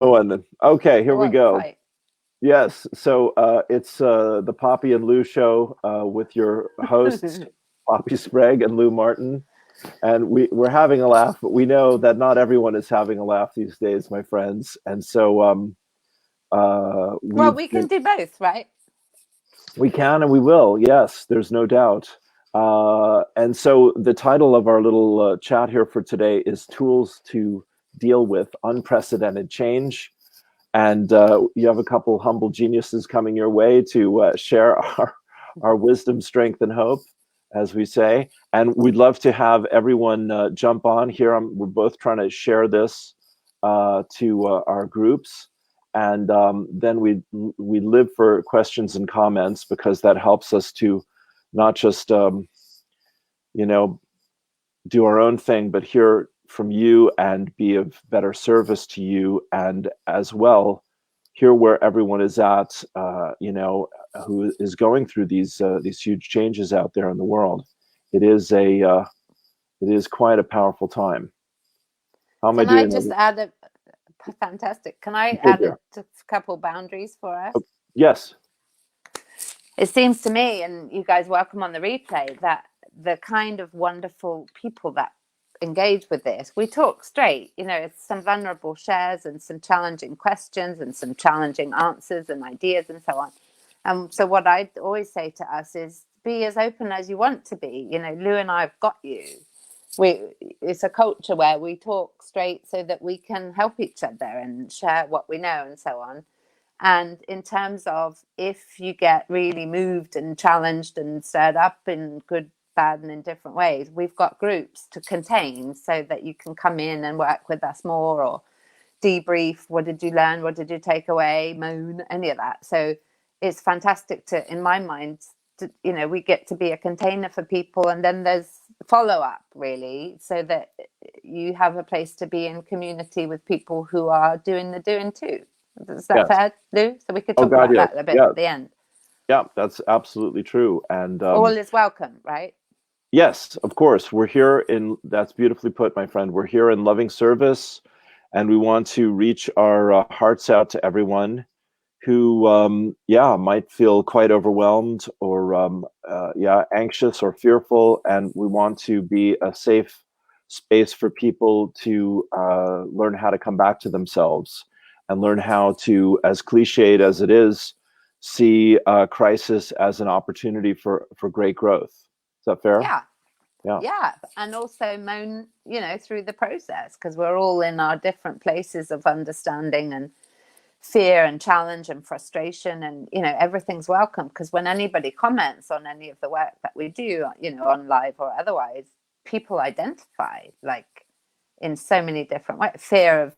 Oh, and then, okay, here we What go. quite? Yes, so it's the Poppy and Lou show with your hosts, Poppy Sprague and Lou Martin. And we're having a laugh, but we know that not everyone is having a laugh these days, my friends. And so Well, we've we been, can do both, right? we can and we will, yes, there's no doubt. And so the title of our little chat here for today is Tools to Deal with Unprecedented Change. And you have a couple humble geniuses coming your way to share our wisdom, strength, and hope, as we say. And we'd love to have everyone jump on here. We're both trying to share this to our groups. And then we live for questions and comments, because that helps us to not just, you know, do our own thing, but hear from you and be of better service to you, and as well hear where everyone is at, who is going through these huge changes out there in the world. It is quite a powerful time. How am I Can I doing? just add a fantastic? Can I Good add there. a couple boundaries for us? Oh, yes. It seems to me, and you guys welcome on the replay, that the kind of wonderful people that engage with this, we talk straight. It's some vulnerable shares and some challenging questions and some challenging answers and ideas and so on. And so what I always say to us is be as open as you want to be. Lou and I have got you. It's a culture where we talk straight so that we can help each other and share what we know and so on. And in terms of if you get really moved and challenged and stirred up in good, bad, and in different ways, we've got groups to contain so that you can come in and work with us more, or debrief. What did you learn? What did you take away? Moan, any of that. So it's fantastic to, in my mind, we get to be a container for people. And then there's follow up, really, so that you have a place to be in community with people who are doing the doing too. Is that Yes. fair, Lou? So we could Oh talk God, about yes. that a bit Yeah. at the end. Yeah. That's absolutely true. And All is welcome, right? yes, of course. We're here that's beautifully put, my friend. We're here in loving service, and we want to reach our hearts out to everyone who, might feel quite overwhelmed, or, anxious or fearful. And we want to be a safe space for people to learn how to come back to themselves, and learn how to, as cliched as it is, see crisis as an opportunity for great growth. Is that fair? Yeah. Yeah. Yeah. And also moan, through the process, because we're all in our different places of understanding and fear and challenge and frustration, and everything's welcome, because when anybody comments on any of the work that we do, on live or otherwise, people identify, like, in so many different ways. Fear of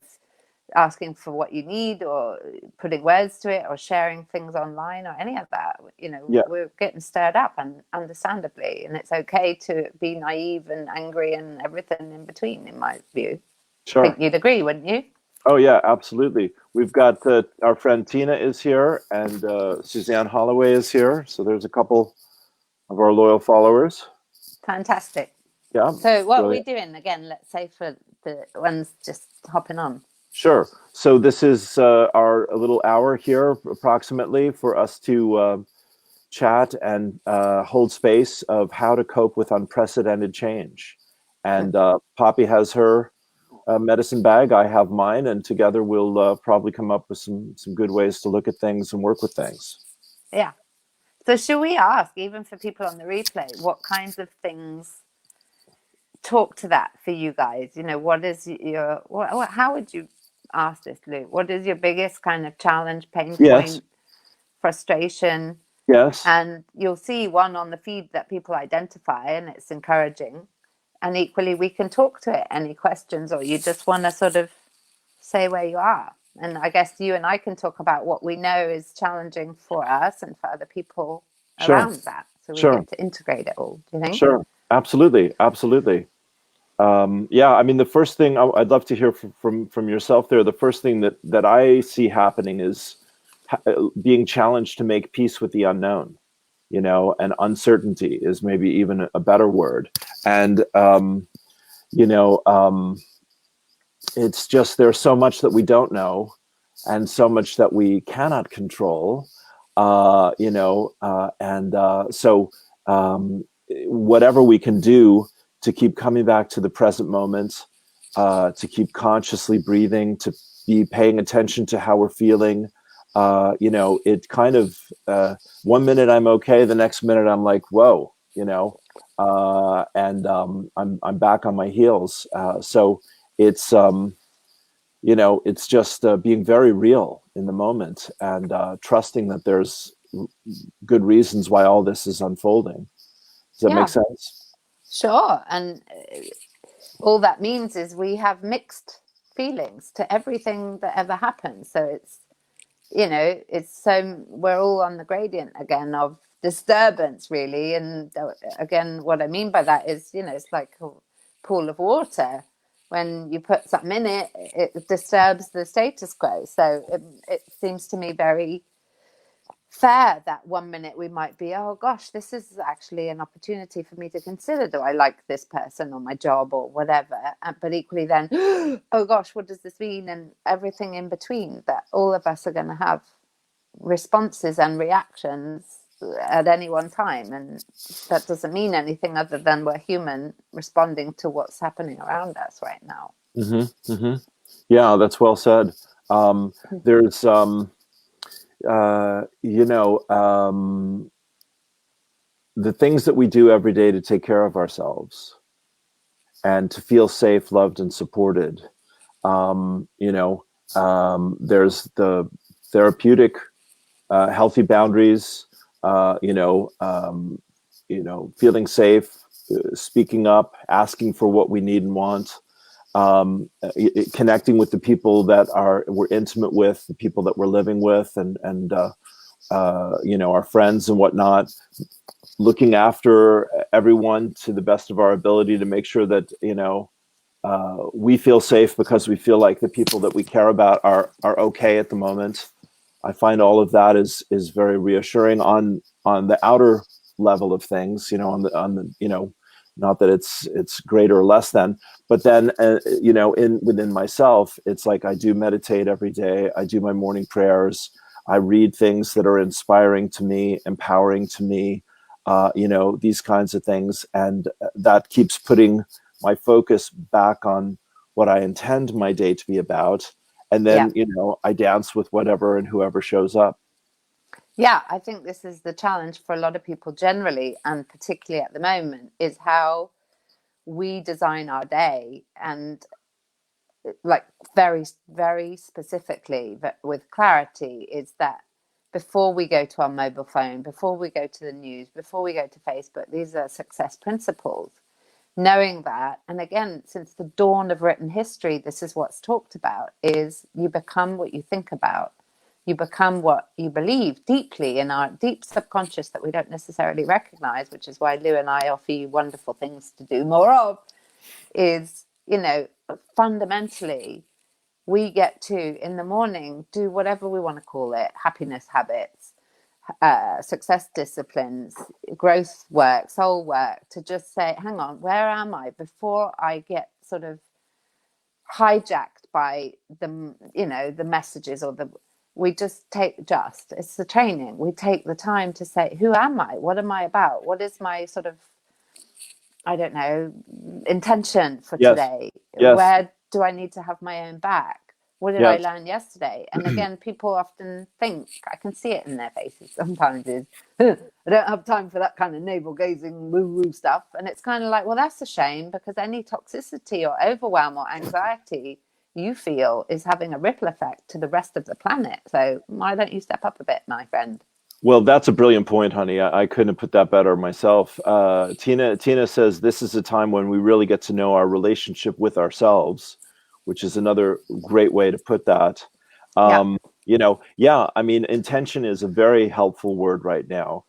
asking for what you need, or putting words to it, or sharing things online, or any of that. Yeah. We're getting stirred up, and understandably, and it's okay to be naive and angry and everything in between, in my view. I Sure. think you'd agree, wouldn't you? Oh yeah, absolutely. We've got our friend Tina is here, and Suzanne Holloway is here. So there's a couple of our loyal followers. Fantastic. Yeah, So what are we brilliant. doing again? Let's say for the ones just hopping on. Sure. So this is our a little hour here, approximately, for us to chat and hold space of how to cope with unprecedented change. And Poppy has her medicine bag. I have mine, and together we'll probably come up with some good ways to look at things and work with things. Yeah. So should we ask, even for people on the replay, what kinds of things talk to that for you guys? What is your how would you ask this, Lou? What is your biggest kind of challenge, pain Yes. point, frustration? Yes. And you'll see one on the feed that people identify, and it's encouraging. And equally, we can talk to it. Any questions, or you just want to sort of say where you are. And I guess you and I can talk about what we know is challenging for us and for other people Sure. around that. So we Sure. get to integrate it all. Do you think? Sure. Absolutely. Absolutely. Yeah. I mean, the first thing I'd love to hear from yourself there. The first thing that I see happening is being challenged to make peace with the unknown. And uncertainty is maybe even a better word. And you know, it's just there's so much that we don't know, and so much that we cannot control, so whatever we can do to keep coming back to the present moment, to keep consciously breathing, to be paying attention to how we're feeling. It kind of, 1 minute I'm okay, the next minute I'm like, whoa, I'm back on my heels. So it's, it's just being very real in the moment, and trusting that there's good reasons why all this is unfolding. Does that make sense? Sure. And all that means is we have mixed feelings to everything that ever happens. So it's, we're all on the gradient again of disturbance, really. And again, what I mean by that is, it's like a pool of water. When you put something in it, it disturbs the status quo. So it seems to me very fair that 1 minute we might be, oh gosh, this is actually an opportunity for me to consider, do I like this person or my job or whatever, but equally then, oh gosh, what does this mean? And everything in between, that all of us are going to have responses and reactions at any one time, and that doesn't mean anything other than we're human responding to what's happening around us right now. Mm-hmm, mm-hmm. Yeah, that's well said. There's the things that we do every day to take care of ourselves and to feel safe, loved, and supported. There's the therapeutic, healthy boundaries, feeling safe, speaking up, asking for what we need and want, connecting with the people that we're intimate with, the people that we're living with, and our friends and whatnot, looking after everyone to the best of our ability to make sure that, we feel safe because we feel like the people that we care about are okay at the moment. I find all of that is very reassuring on the outer level of things, on the not that it's greater or less than, but then within myself, it's like I do meditate every day. I do my morning prayers. I read things that are inspiring to me, empowering to me, these kinds of things, and that keeps putting my focus back on what I intend my day to be about. And then, I dance with whatever and whoever shows up. Yeah, I think this is the challenge for a lot of people generally, and particularly at the moment, is how we design our day. And like very, very specifically, but with clarity, is that before we go to our mobile phone, before we go to the news, before we go to Facebook, these are success principles. Knowing that, and again, since the dawn of written history, this is what's talked about, is you become what you think about. You become what you believe deeply in our deep subconscious that we don't necessarily recognize, which is why Lou and I offer you wonderful things to do more of, is, fundamentally, we get to, in the morning, do whatever we want to call it, happiness habits, success disciplines, growth work, soul work, to just say, hang on, where am I, before I get sort of hijacked by the messages or we just it's the training. We take the time to say, who am I? What am I about? What is my sort of, I don't know, intention for today? Yes. Where do I need to have my own back? What did I learn yesterday? And again, people often think, I can see it in their faces sometimes, is, I don't have time for that kind of navel-gazing woo-woo stuff. And it's kind of like, well, that's a shame, because any toxicity or overwhelm or anxiety you feel is having a ripple effect to the rest of the planet. So why don't you step up a bit, my friend? Well, that's a brilliant point, honey. I couldn't have put that better myself. Tina says this is a time when we really get to know our relationship with ourselves, which is another great way to put that. I mean, intention is a very helpful word right now.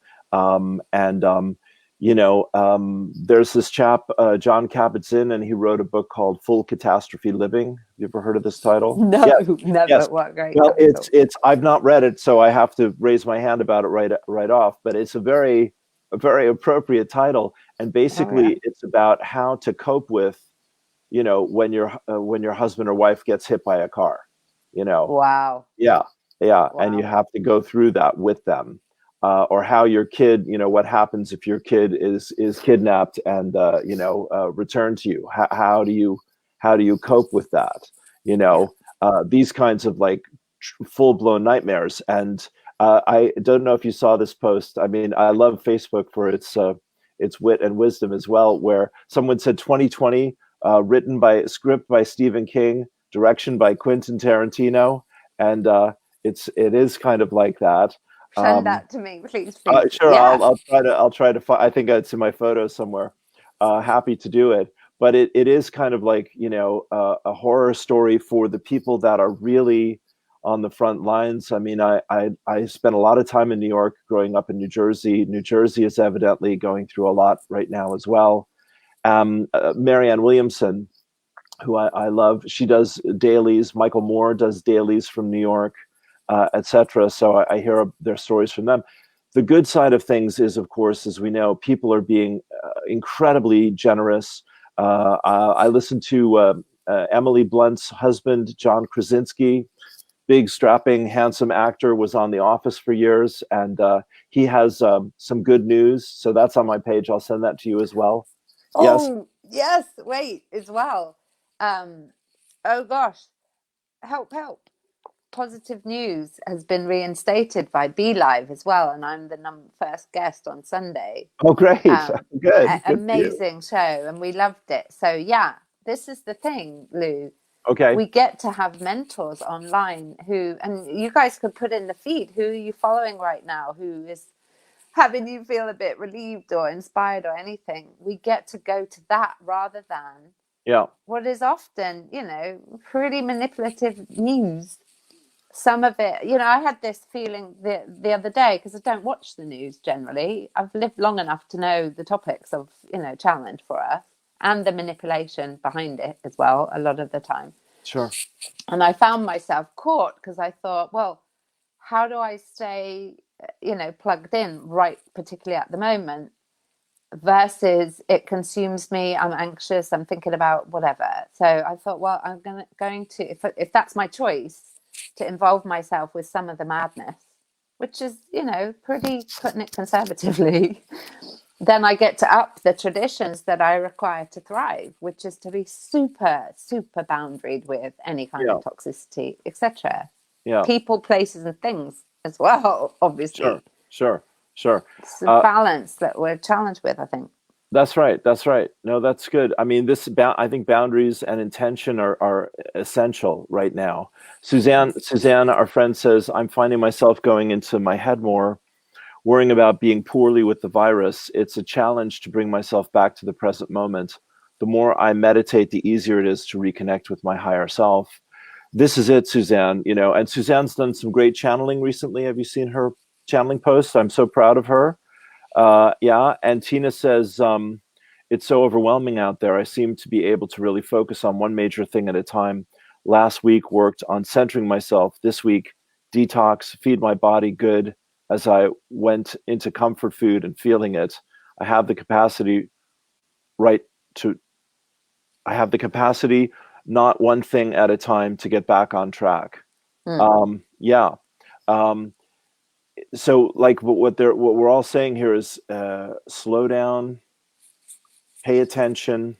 There's this chap, John Kabat-Zinn, and he wrote a book called Full Catastrophe Living. You ever heard of this title? No, never. Yes. What great Well, title. it's I've not read it, so I have to raise my hand about it right off. But it's a very appropriate title, and basically it's about how to cope with, when your husband or wife gets hit by a car. you know. Wow. Yeah, yeah, and you Wow. have to go through that with them, or how your kid, what happens if your kid is kidnapped and returned to you? How do you cope with that? Yeah. These kinds of like full blown nightmares. And I don't know if you saw this post. I mean, I love Facebook for its wit and wisdom as well. Where someone said 2020, written by script by Stephen King, direction by Quentin Tarantino, and it is kind of like that. Send Um, that to me, please, please. sure, Yeah. I'll try to find. I think it's in my photos somewhere. Happy to do it, but it is kind of like a horror story for the people that are really on the front lines. I mean, I spent a lot of time in New York, growing up in New Jersey. New Jersey is evidently going through a lot right now as well. Marianne Williamson, who I love. She does dailies. Michael Moore does dailies from New York, etc. So I hear their stories from them. The good side of things is, of course, as we know, people are being incredibly generous. I listened to Emily Blunt's husband, John Krasinski, big, strapping, handsome actor, was on The Office for years, and he has some good news. So that's on my page. I'll send that to you as well. Yes. Oh, yes. Wait, as well. Um, oh gosh, help, help. Positive News has been reinstated by Be Live as well, and I'm the first guest on Sunday. Oh, great. Good for you. Amazing show, and we loved it. So yeah, this is the thing, Lou. Okay. We get to have mentors online who, and you guys could put in the feed, who are you following right now, who is having you feel a bit relieved or inspired or anything. We get to go to that rather than Yeah. what is often, pretty manipulative news. Some of it, I had this feeling the other day, because I don't watch the news generally. I've lived long enough to know the topics of, challenge for us, and the manipulation behind it as well, a lot of the time. Sure. And I found myself caught, because I thought, well, how do I stay, plugged in right, particularly at the moment, versus it consumes me. I'm anxious. I'm thinking about whatever. So I thought, well, I'm going to if that's my choice, to involve myself with some of the madness, which is, pretty, putting it conservatively, then I get to up the traditions that I require to thrive, which is to be super, super boundaried with any kind Yeah. of toxicity, etc. Yeah. People, places, and things as well, obviously. Sure. It's a balance that we're challenged with, I think. That's right. No, that's good. I mean, I think boundaries and intention are essential right now. Suzanne, our friend, says, I'm finding myself going into my head more, worrying about being poorly with the virus. It's a challenge to bring myself back to the present moment. The more I meditate, the easier it is to reconnect with my higher self. This is it, Suzanne, and Suzanne's done some great channeling recently. Have you seen her channeling posts? I'm so proud of her. Yeah. And Tina says, it's so overwhelming out there. I seem to be able to really focus on one major thing at a time. Last week worked on centering myself. This week, detox, feed my body good as I went into comfort food and feeling it. I have the capacity, right, I have the capacity, not one thing at a time, to get back on track. Yeah. So like what we're all saying here is slow down, pay attention,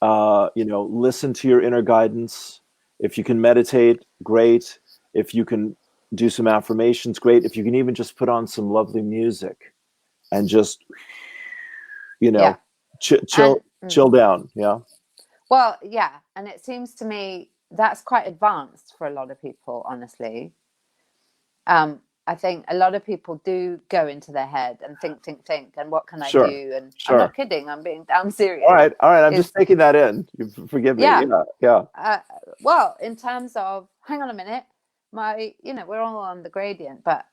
listen to your inner guidance. If you can meditate, great. If you can do some affirmations, great. If you can even just put on some lovely music and just Yeah. chill down. Yeah. Well, yeah, and it seems to me that's quite advanced for a lot of people, honestly. I think a lot of people do go into their head and think, and what can I Sure. do? And I'm Sure. not kidding. I'm serious. All right. I'm just taking that in. Forgive me. Yeah. Yeah. Well, in terms of, hang on a minute, we're all on the gradient, but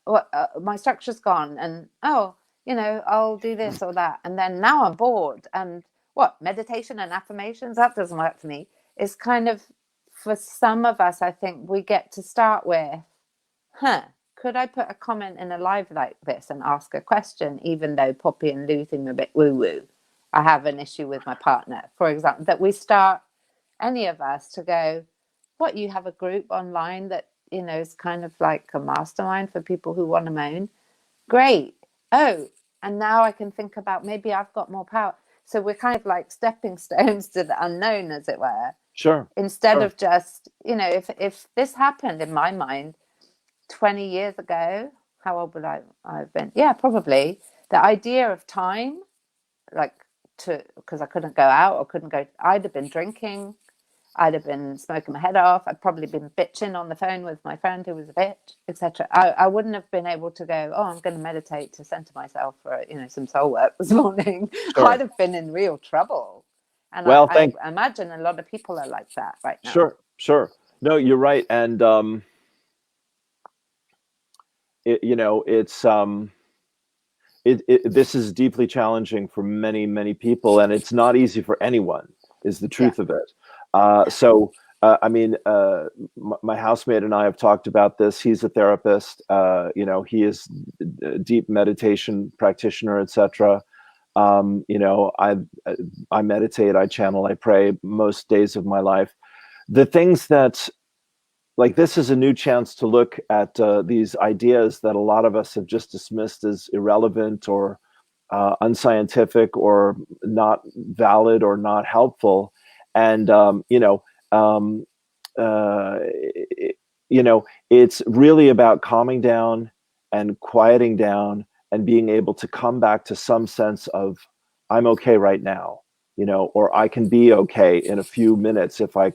my structure's gone, and I'll do this or that, and then now I'm bored, and meditation and affirmations, that doesn't work for me. It's kind of, for some of us, I think we get to start with, could I put a comment in a live like this and ask a question, even though Poppy and Lou seem a bit woo-woo? I have an issue with my partner, for example, that we start, any of us, to go, what, you have a group online that, you know, is kind of like a mastermind for people who want to moan. Great. Oh, and now I can think about, maybe I've got more power. So we're kind of like stepping stones to the unknown, as it were. Sure. Instead Sure. of just, you know, if this happened in my mind 20 years ago, how old would I have been? Yeah, probably. The idea of time, like, because I couldn't go out or couldn't go, I'd have been drinking, I'd have been smoking my head off, I'd probably been bitching on the phone with my friend who was a bitch, etc. I wouldn't have been able to go, oh, I'm going to meditate to center myself for, you know, some soul work this morning. Sure. I'd have been in real trouble. And Well, I imagine a lot of people are like that right now. Sure. Sure. No, you're right. And, you know, it's, this is deeply challenging for many, many people, and it's not easy for anyone, is the truth of it. So, I mean, my housemate and I have talked about this. He's a therapist. You know, he is a deep meditation practitioner, etc. You know, I meditate, I channel, I pray most days of my life. The things that, like, this is a new chance to look at these ideas that a lot of us have just dismissed as irrelevant or unscientific or not valid or not helpful. And, you know, you know, it's really about calming down and quieting down and being able to come back to some sense of, I'm okay right now, you know, or I can be okay in a few minutes if I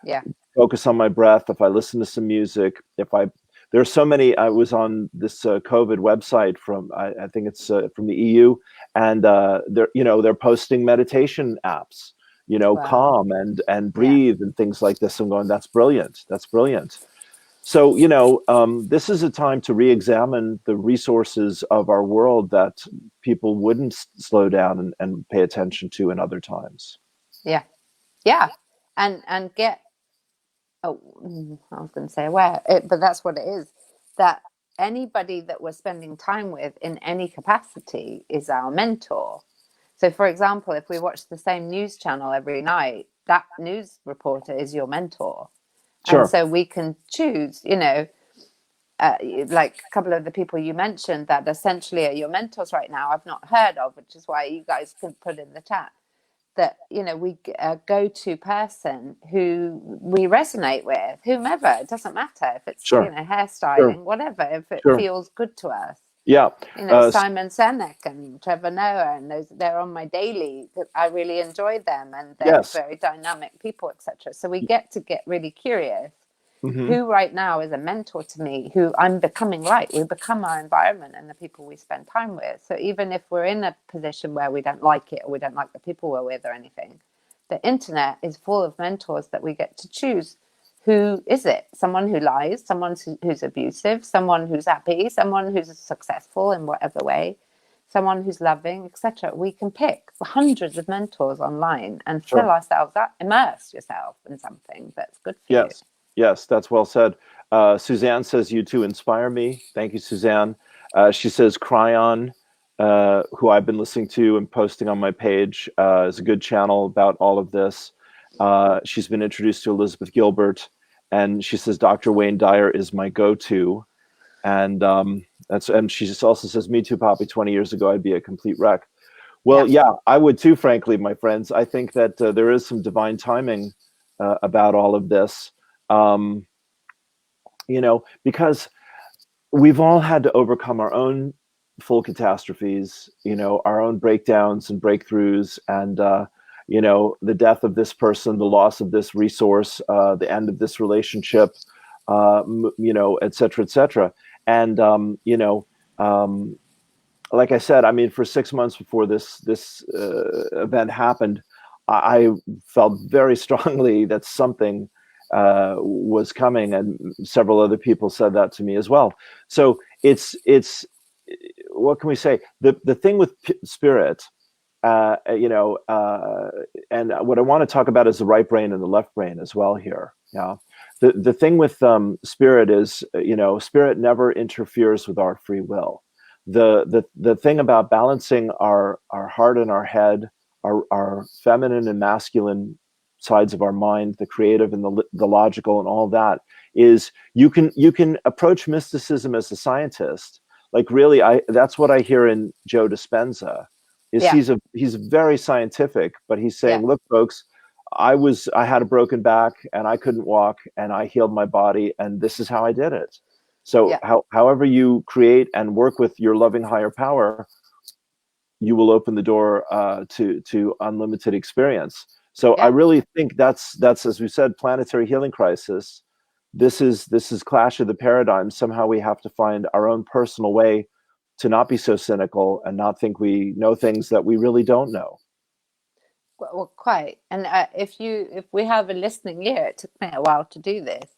yeah, focus on my breath, if I listen to some music, there's so many. I was on this COVID website from, I think it's from the EU, and they're posting meditation apps, you know, wow. Calm and Breathe and things like this. I'm going, that's brilliant. That's brilliant. So, you know, this is a time to re-examine the resources of our world that people wouldn't slow down and pay attention to in other times. Yeah, yeah, and get, oh, I was going to say aware, but that's what it is. That anybody that we're spending time with in any capacity is our mentor. So, for example, if we watch the same news channel every night, that news reporter is your mentor. Sure. And so we can choose, you know, like a couple of the people you mentioned that essentially are your mentors right now, I've not heard of, which is why you guys can put in the chat that, you know, we go-to person who we resonate with, whomever, it doesn't matter if it's, Sure. you know, hairstyling, whatever, if it feels good to us. Yeah. You know, Simon Sinek and Trevor Noah, and they're on my daily. I really enjoy them, and they're very dynamic people, etc. So we get really curious. Mm-hmm. Who right now is a mentor to me, who I'm becoming like. We become our environment and the people we spend time with. So even if we're in a position where we don't like it or we don't like the people we're with or anything, the internet is full of mentors that we get to choose. Who is it? Someone who lies, someone who's abusive, someone who's happy, someone who's successful in whatever way, someone who's loving, etc. We can pick hundreds of mentors online and fill ourselves up, immerse yourself in something that's good for you. Yes, that's well said. Suzanne says, you two inspire me. Thank you, Suzanne. She says, Cryon, who I've been listening to and posting on my page, is a good channel about all of this. She's been introduced to Elizabeth Gilbert, and she says, Dr. Wayne Dyer is my go-to. And and she just also says, me too, Poppy, 20 years ago, I'd be a complete wreck. Well, yeah, I would too, frankly, my friends. I think that there is some divine timing about all of this. You know, because we've all had to overcome our own full catastrophes, you know, our own breakdowns and breakthroughs, and you know, the death of this person, the loss of this resource, the end of this relationship, you know, et cetera, and you know, like I said, I mean, for 6 months before this event happened, I felt very strongly that something was coming, and several other people said that to me as well. So it's what can we say? The thing with spirit, you know, and what I want to talk about is the right brain and the left brain as well here. Yeah, the thing with spirit is, you know, spirit never interferes with our free will. The thing about balancing our heart and our head, our feminine and masculine sides of our mind, the creative and the logical and all that, is you can approach mysticism as a scientist. Like really, that's what I hear in Joe Dispenza, is Yeah. he's very scientific, but he's Yeah. saying, look, folks, I had a broken back and I couldn't walk and I healed my body and this is how I did it. So Yeah. however you create and work with your loving higher power, you will open the door to unlimited experience. So I Yeah. really think that's as we said, planetary healing crisis. This is clash of the paradigms. Somehow we have to find our own personal way to not be so cynical and not think we know things that we really don't know. Well, quite. And if we have a listening ear, it took me a while to do this,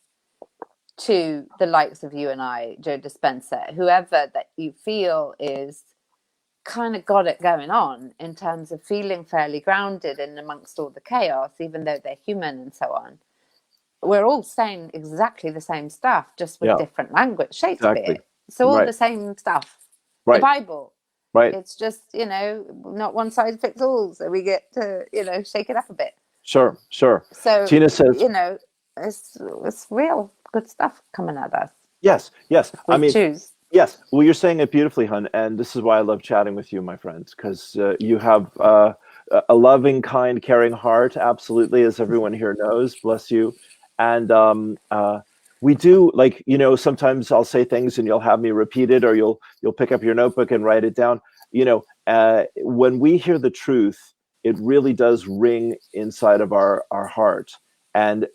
to the likes of you and I, Joe Dispenza, whoever that you feel is kind of got it going on in terms of feeling fairly grounded in amongst all the chaos, even though they're human and so on. We're all saying exactly the same stuff, just with different language. Shakespeare, Exactly. so all Right. the same stuff. Right. The Bible, right. It's just, not one size fits all. So we get to, shake it up a bit. Sure. So, Tina says, it's real good stuff coming at us. Yes. We choose. Yes. Well, you're saying it beautifully, hun. And this is why I love chatting with you, my friend, because you have a loving, kind, caring heart. Absolutely. As everyone here knows, bless you. And we do, like, sometimes I'll say things and you'll have me repeat it, or you'll pick up your notebook and write it down. When we hear the truth, it really does ring inside of our heart. And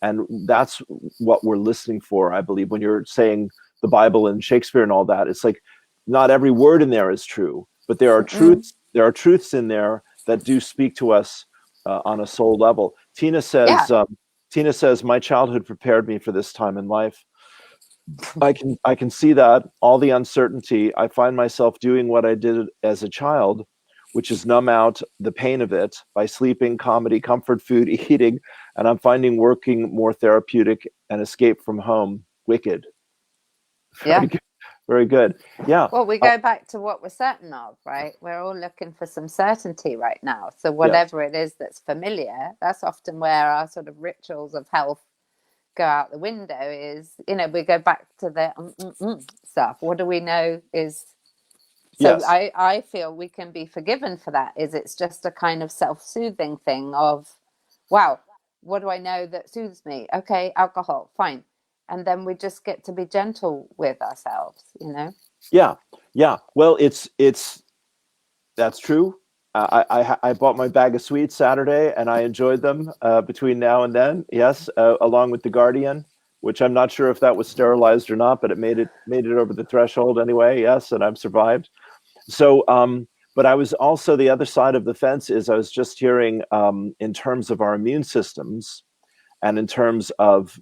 that's what we're listening for, I believe, when you're saying the Bible and Shakespeare and all that. It's like not every word in there is true, but there are truths. There are truths in there that do speak to us on a soul level. Tina says, my childhood prepared me for this time in life. I can see that, all the uncertainty. I find myself doing what I did as a child, which is numb out the pain of it by sleeping, comedy, comfort food, eating, and I'm finding working more therapeutic and escape from home. Wicked. Very good. Yeah. Well, we go back to what we're certain of, right? We're all looking for some certainty right now. So whatever it is that's familiar, that's often where our sort of rituals of health go out the window. Is, we go back to the stuff. What do we know is... So I feel we can be forgiven for that. It's just a kind of self-soothing thing of, wow, what do I know that soothes me? Okay, alcohol, fine. And then we just get to be gentle with ourselves, Yeah. Well, that's true. I bought my bag of sweets Saturday and I enjoyed them between now and then. Yes, along with the Guardian, which I'm not sure if that was sterilized or not, but it made it over the threshold anyway. Yes, and I've survived. So, but I was also, the other side of the fence is I was just hearing in terms of our immune systems and in terms of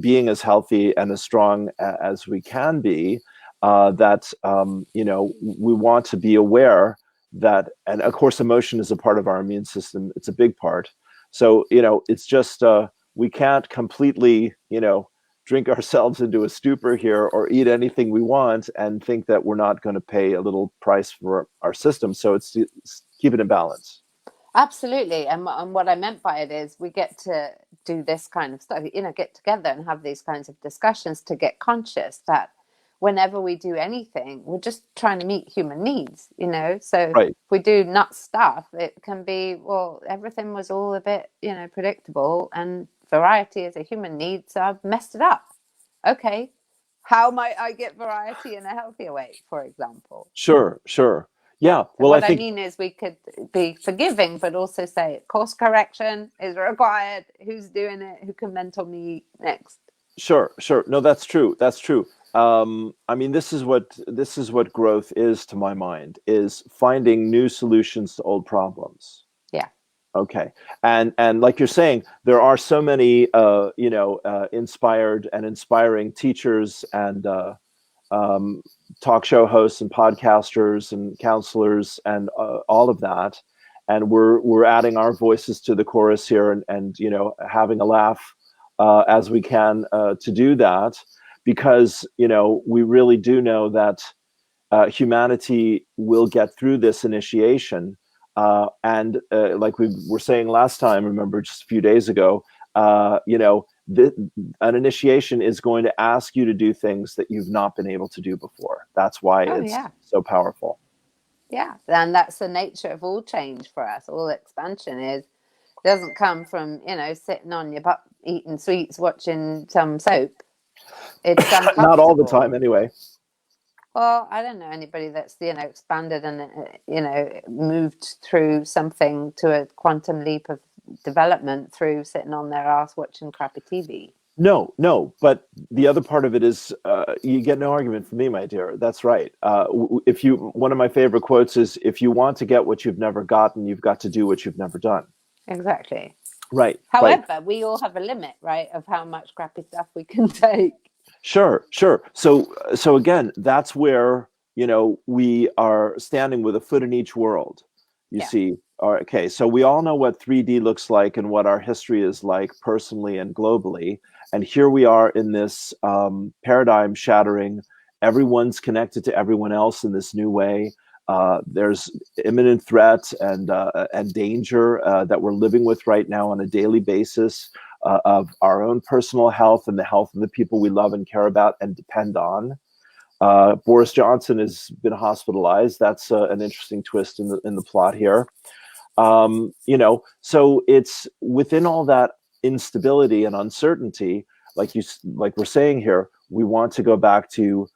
being as healthy and as strong as we can be, that, we want to be aware that, and of course, emotion is a part of our immune system. It's a big part. So, it's just, we can't completely, drink ourselves into a stupor here or eat anything we want and think that we're not going to pay a little price for our system. So it's keep it in balance. Absolutely. And what I meant by it is we get to do this kind of stuff, get together and have these kinds of discussions to get conscious that whenever we do anything, we're just trying to meet human needs, So if we do nut stuff, it can be, well, everything was all a bit, predictable, and variety is a human need, so I've messed it up. Okay, how might I get variety in a healthier way, for example? Sure. Yeah. So what I mean is we could be forgiving, but also say course correction is required. Who's doing it? Who can mentor me next? Sure. No, that's true. I mean, this is what growth is to my mind, is finding new solutions to old problems. Yeah. Okay. And like you're saying, there are so many, inspired and inspiring teachers and talk show hosts and podcasters and counselors and all of that. And we're adding our voices to the chorus here and having a laugh as we can to do that, because, we really do know that humanity will get through this initiation And like we were saying last time, remember just a few days ago, you know, an initiation is going to ask you to do things that you've not been able to do before. That's why Oh, it's yeah. so powerful. Yeah. And that's the nature of all change for us. All expansion doesn't come from, you know, sitting on your butt, eating sweets, watching some soap. It's Not all the uncomfortable. time, anyway. Well, I don't know anybody that's, you know, expanded and, you know, moved through something to a quantum leap of development through sitting on their ass watching crappy TV. No, no. But the other part of it is, you get no argument from me, my dear. That's right. If you, one of my favorite quotes is, if you want to get what you've never gotten, you've got to do what you've never done. Exactly. Right, right. However, we all have a limit, right, of how much crappy stuff we can take. Sure, sure. So again, that's where, you know, we are standing with a foot in each world. You Yeah. see. Okay, so we all know what 3D looks like and what our history is like personally and globally. And here we are in this paradigm shattering. Everyone's connected to everyone else in this new way. There's imminent threat and danger that we're living with right now on a daily basis, of our own personal health and the health of the people we love and care about and depend on. Boris Johnson has been hospitalized. That's an interesting twist in the plot here. You know, so it's within all that instability and uncertainty, like we're saying here, we want to go back to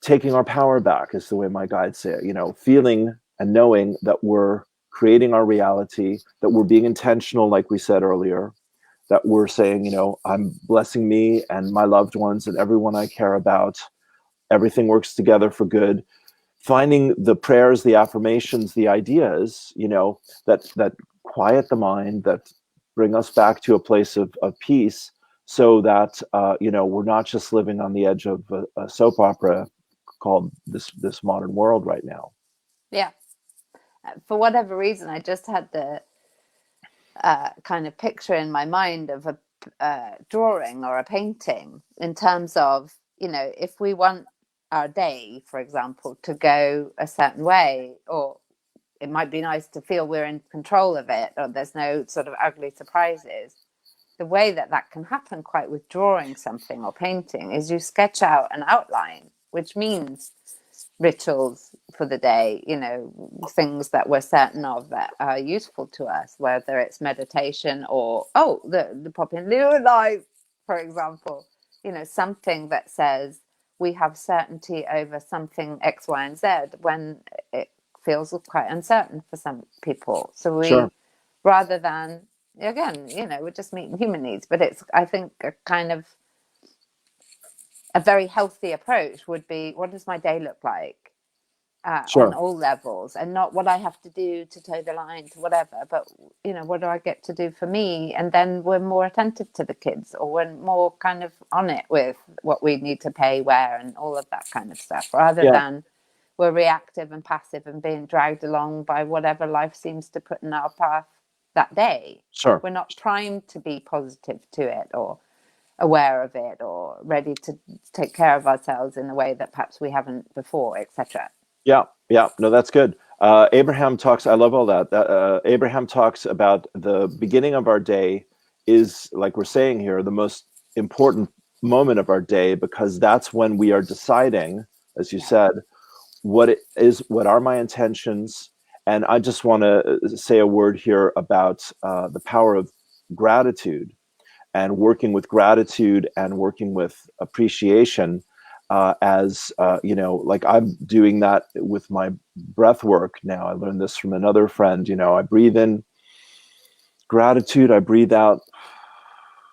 taking our power back, is the way my guides say it. You know, feeling and knowing that we're creating our reality, that we're being intentional, like we said earlier, that we're saying, you know, I'm blessing me and my loved ones and everyone I care about. Everything works together for good. Finding the prayers, the affirmations, the ideas, you know, that quiet the mind, that bring us back to a place of peace, so that you know, we're not just living on the edge of a soap opera called this modern world right now. Yeah. For whatever reason, I just had the kind of picture in my mind of a drawing or a painting, in terms of, you know, if we want our day, for example, to go a certain way, or it might be nice to feel we're in control of it, or there's no sort of ugly surprises. The way that that can happen quite with drawing something or painting is you sketch out an outline, which means rituals for the day, you know, things that we're certain of that are useful to us, whether it's meditation or, oh, the popping Leo light, for example, you know, something that says we have certainty over something X, Y, and Z when it feels quite uncertain for some people. So Sure. we, rather than, again, you know, we're just meeting human needs, but it's, I think, a kind of a very healthy approach would be, what does my day look like on Sure. all levels, and not what I have to do to toe the line to whatever, but, you know, what do I get to do for me? And then we're more attentive to the kids, or we're more kind of on it with what we need to pay where and all of that kind of stuff, rather Yeah. than we're reactive and passive and being dragged along by whatever life seems to put in our path that day. Sure. We're not primed to be positive to it, or aware of it, or ready to take care of ourselves in a way that perhaps we haven't before, etc. Yeah, yeah, no, that's good. Abraham talks, I love all that. Abraham talks about the beginning of our day is, like we're saying here, the most important moment of our day, because that's when we are deciding, as you said, what it is, what are my intentions. And I just want to say a word here about the power of gratitude, and working with gratitude and working with appreciation, as you know, like I'm doing that with my breath work now. I learned this from another friend. You know, I breathe in gratitude, I breathe out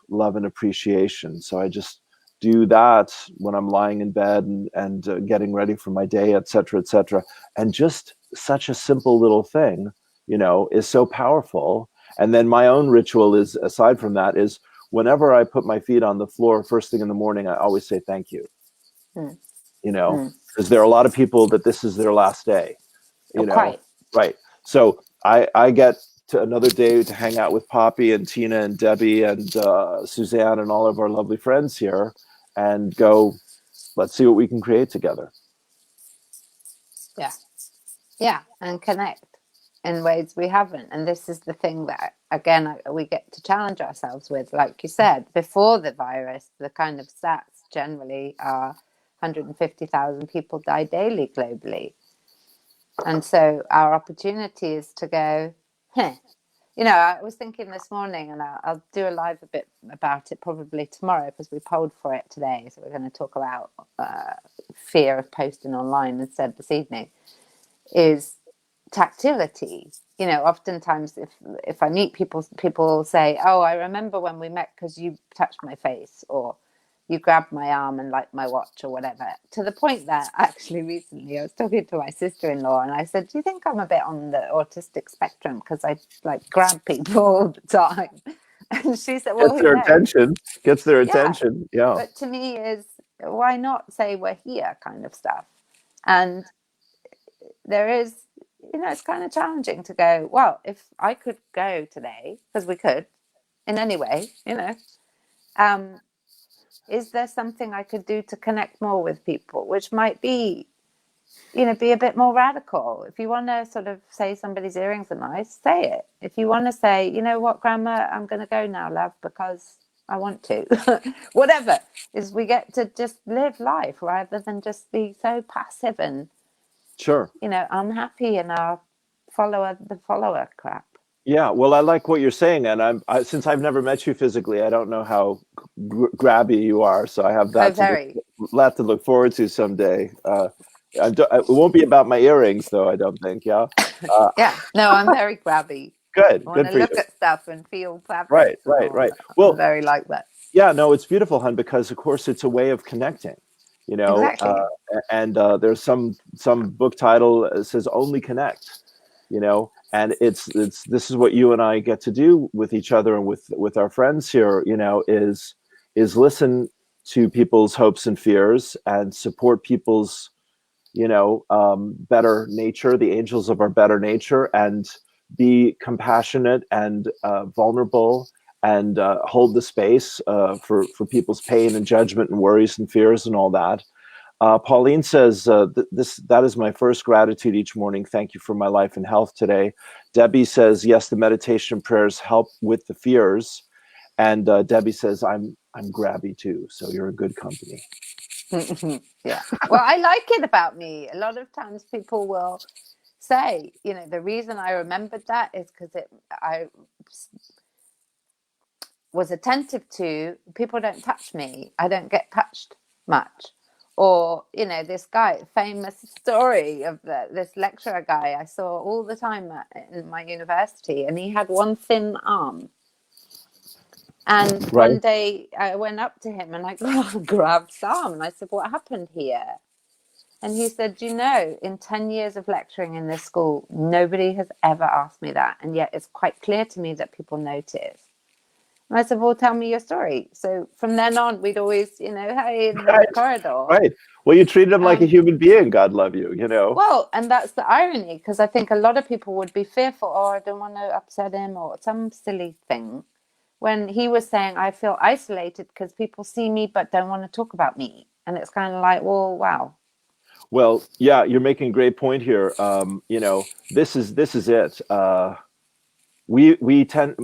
love and appreciation. So I just do that when I'm lying in bed and getting ready for my day, et cetera, et cetera. And just such a simple little thing, you know, is so powerful. And then my own ritual is, aside from that, is whenever I put my feet on the floor first thing in the morning, I always say thank you. Mm. You know, Mm. because there are a lot of people that this is their last day, Oh, you know. quite. Right. So I get to another day to hang out with Poppy and Tina and Debbie and Suzanne and all of our lovely friends here, and go, let's see what we can create together. Yeah. Yeah. And connect. in ways we haven't. And this is the thing that, again, we get to challenge ourselves with. Like you said, before the virus, the kind of stats generally are 150,000 people die daily globally. And so our opportunity is to go, you know, I was thinking this morning, and I'll do a live a bit about it probably tomorrow because we polled for it today. So we're going to talk about fear of posting online instead this evening, is tactility. You know, oftentimes if I meet people, people say, oh, I remember when we met because you touched my face, or you grabbed my arm and liked my watch, or whatever. To the point that actually recently I was talking to my sister-in-law and I said, do you think I'm a bit on the autistic spectrum because I like grab people all the time? And she said, well, Gets who their knows? attention. Gets their Yeah. attention. Yeah. But to me is, why not say we're here kind of stuff? And there is, you know, it's kind of challenging to go, well, if I could go today, because we could in any way, you know, is there something I could do to connect more with people, which might be, you know, be a bit more radical? If you want to sort of say somebody's earrings are nice, say it. If you want to say, you know what, Grandma, I'm going to go now, love, because I want to. Whatever, is we get to just live life rather than just be so passive and, Sure. you know, unhappy in our the follower crap. Yeah, well, I like what you're saying, and since I've never met you physically, I don't know how grabby you are, so I have that to look forward to someday. It won't be about my earrings, though. I don't think. Yeah. Yeah. No, I'm very grabby. Good. I want Good to for look you. at stuff and feel fabric. Right. I'm Well, very like that. yeah, no, it's beautiful, hun, because of course it's a way of connecting. You know, Exactly. and there's some book title that says "Only Connect." You know, and it's this is what you and I get to do with each other and with our friends here. You know, is listen to people's hopes and fears and support people's, you know, better nature, the angels of our better nature, and be compassionate and vulnerable, and hold the space for people's pain and judgment and worries and fears and all that. Pauline says, that is my first gratitude each morning. Thank you for my life and health today. Debbie says, yes, the meditation prayers help with the fears. And Debbie says, I'm grabby too, so you're a good company. Yeah. Well, I like it about me. A lot of times people will say, you know, the reason I remembered that is because I was attentive to people don't touch me. I don't get touched much. Or, you know, this guy, famous story of this lecturer guy I saw all the time in my university, and he had one thin arm. And one day I went up to him and I grabbed his arm and I said, what happened here? And he said, you know, in 10 years of lecturing in this school, nobody has ever asked me that. And yet it's quite clear to me that people notice. And I said, well, tell me your story. So from then on, we'd always, you know, hey, in the corridor. Right. Well, you treated him like a human being, God love you, you know. Well, and that's the irony, because I think a lot of people would be fearful, oh, I don't want to upset him, or some silly thing. When he was saying, I feel isolated because people see me but don't want to talk about me. And it's kind of like, well, wow. Well, yeah, you're making a great point here. You know, this is it. We tend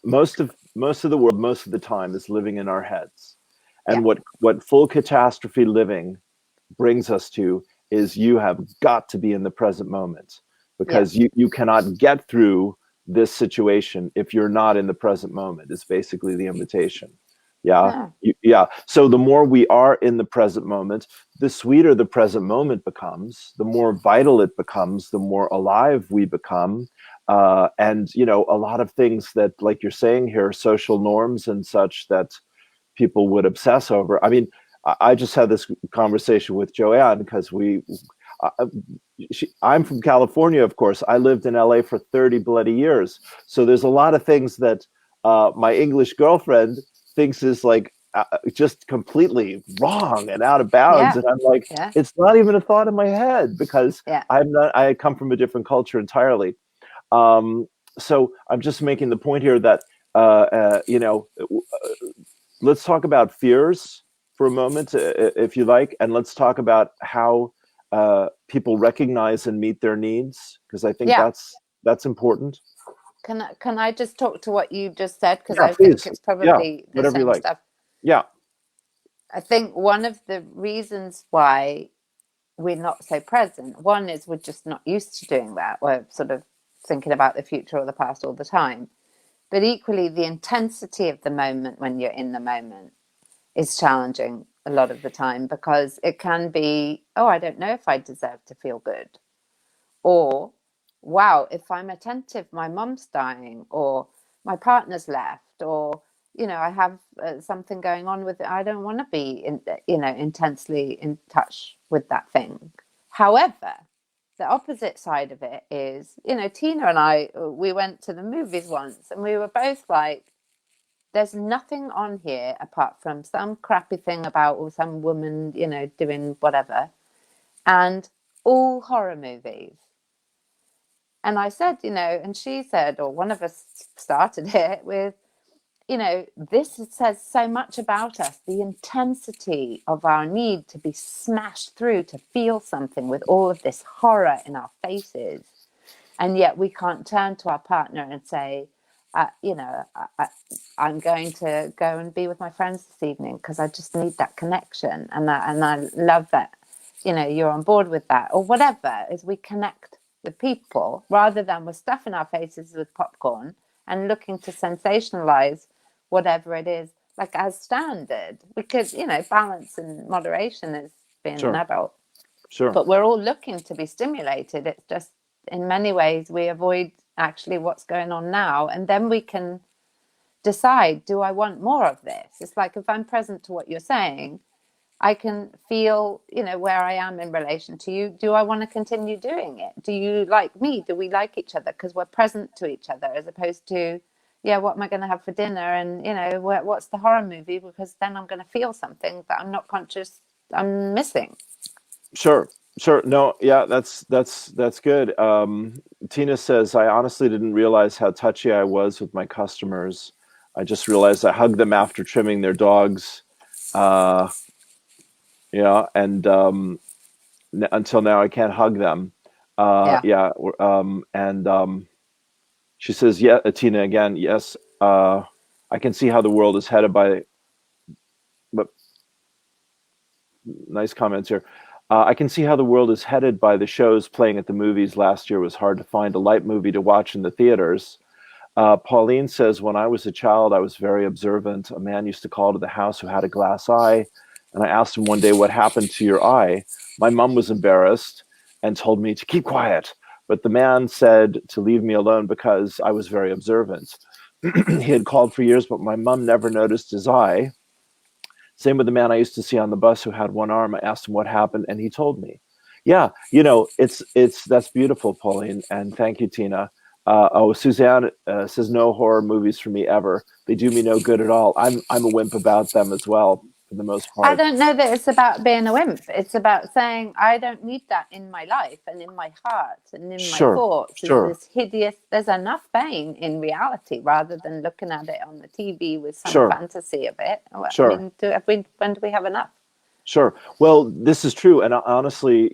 most of the world most of the time is living in our heads, and what full catastrophe living brings us to is you have got to be in the present moment, because you cannot get through this situation if you're not in the present moment. Is basically the invitation. Yeah. So the more we are in the present moment, the sweeter the present moment becomes, the more vital it becomes, the more alive we become. And, you know, a lot of things that, like you're saying here, social norms and such that people would obsess over. I mean, I just had this conversation with Joanne because I'm from California, of course. I lived in LA for 30 bloody years. So there's a lot of things that my English girlfriend thinks is like just completely wrong and out of bounds. And I'm like, it's not even a thought in my head, because I come from a different culture entirely. So I'm just making the point here that, you know, let's talk about fears for a moment, if you like, and let's talk about how people recognize and meet their needs, because I think Yeah. that's important. Can I just talk to what you just said? Because Yeah, I think please. it's Yeah, probably the whatever you same like. stuff. Yeah, I think one of the reasons why we're not so present, one is we're just not used to doing that. We're sort of thinking about the future or the past all the time. But equally, the intensity of the moment when you're in the moment is challenging a lot of the time, because it can be, oh, I don't know if I deserve to feel good. Or, wow, if I'm attentive, my mom's dying, or my partner's left, or, I have something going on with it. I don't want to be, intensely in touch with that thing. However, the opposite side of it is, Tina and I, we went to the movies once and we were both like, there's nothing on here apart from some crappy thing about or some woman, doing whatever, and all horror movies. And I said, and she said, or one of us started it with, this says so much about us, the intensity of our need to be smashed through, to feel something with all of this horror in our faces. And yet we can't turn to our partner and say, I'm going to go and be with my friends this evening because I just need that connection. And I love that, you're on board with that, or whatever, as we connect with people rather than we're stuffing our faces with popcorn and looking to sensationalize whatever it is, like as standard. Because, balance and moderation is being an sure, adult. sure, But we're all looking to be stimulated. It's just in many ways we avoid actually what's going on now. And then we can decide, do I want more of this? It's like if I'm present to what you're saying, I can feel, where I am in relation to you. Do I want to continue doing it? Do you like me? Do we like each other? Because we're present to each other, as opposed to, yeah, what am I going to have for dinner? And, what's the horror movie? Because then I'm going to feel something that I'm not conscious I'm missing. sure, sure. No, yeah, that's good. Tina says, I honestly didn't realize how touchy I was with my customers. I just realized I hugged them after trimming their dogs. Uh, yeah, and until now I can't hug them. Yeah. Yeah, and she says, yeah, Tina again, yes. I can see how the world is headed by. But nice comments here. I can see how the world is headed by the shows playing at the movies. Last year was hard to find a light movie to watch in the theaters. Pauline says, when I was a child, I was very observant. A man used to call to the house who had a glass eye. And I asked him one day, what happened to your eye? My mom was embarrassed and told me to keep quiet. But the man said to leave me alone because I was very observant. He had called for years, but my mom never noticed his eye. Same with the man I used to see on the bus who had one arm. I asked him what happened, and he told me. Yeah, it's that's beautiful, Pauline, and thank you, Tina. Suzanne says no horror movies for me ever. They do me no good at all. I'm a wimp about them as well, for the most I part. don't know that it's about being a wimp. It's about saying, I don't need that in my life and in my heart and in my Sure, thoughts. Is sure, this hideous? There's enough pain in reality rather than looking at it on the TV with some sure, fantasy of it. I sure. mean, when do we have enough? Sure. Well, this is true. And honestly,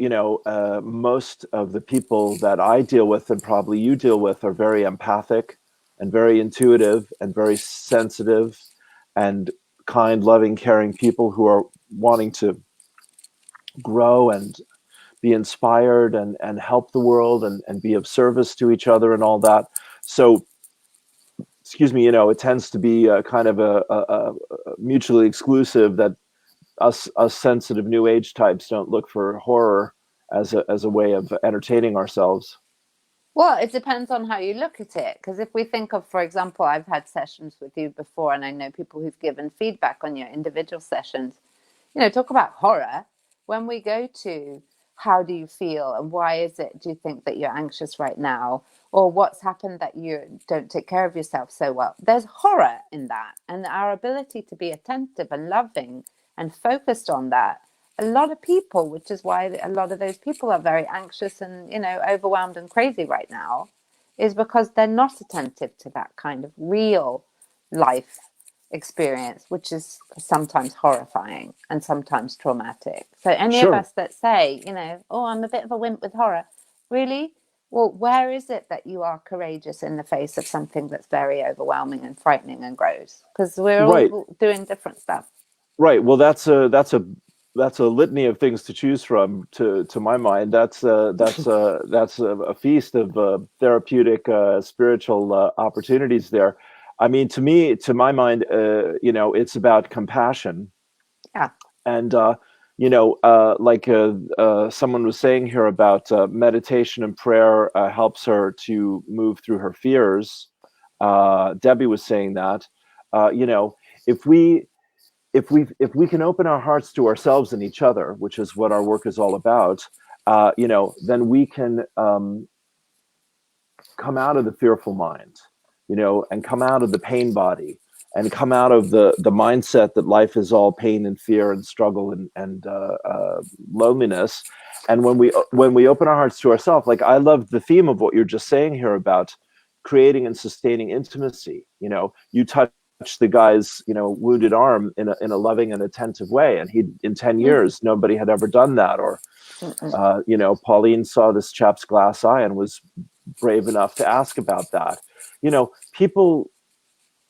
most of the people that I deal with and probably you deal with are very empathic and very intuitive and very sensitive and kind, loving, caring people who are wanting to grow and be inspired and help the world and be of service to each other and all that. So, excuse me, it tends to be kind of a mutually exclusive, that us sensitive new age types don't look for horror as a way of entertaining ourselves. Well, it depends on how you look at it. Because if we think of, for example, I've had sessions with you before, and I know people who've given feedback on your individual sessions. Talk about horror. When we go to how do you feel and why is it do you think that you're anxious right now, or what's happened that you don't take care of yourself so well, there's horror in that. And our ability to be attentive and loving and focused on that, a lot of people, which is why a lot of those people are very anxious and overwhelmed and crazy right now, is because they're not attentive to that kind of real life experience, which is sometimes horrifying and sometimes traumatic. So any of Sure. us that say, you know, oh, I'm a bit of a wimp with horror, really? Well, where is it that you are courageous in the face of something that's very overwhelming and frightening and gross? Because we're Right. all doing different stuff. Right. Well, that's a litany of things to choose from. To my mind, that's a feast of therapeutic, spiritual opportunities there. I mean, to my mind, it's about compassion. Yeah. And someone was saying here about meditation and prayer helps her to move through her fears. Debbie was saying that. If we can open our hearts to ourselves and each other, which is what our work is all about, then we can come out of the fearful mind, and come out of the pain body, and come out of the mindset that life is all pain and fear and struggle and loneliness. And when we open our hearts to ourselves, like I love the theme of what you're just saying here about creating and sustaining intimacy. You touch the guy's wounded arm in a loving and attentive way, and he in 10 years nobody had ever done that. Or Pauline saw this chap's glass eye and was brave enough to ask about that. People,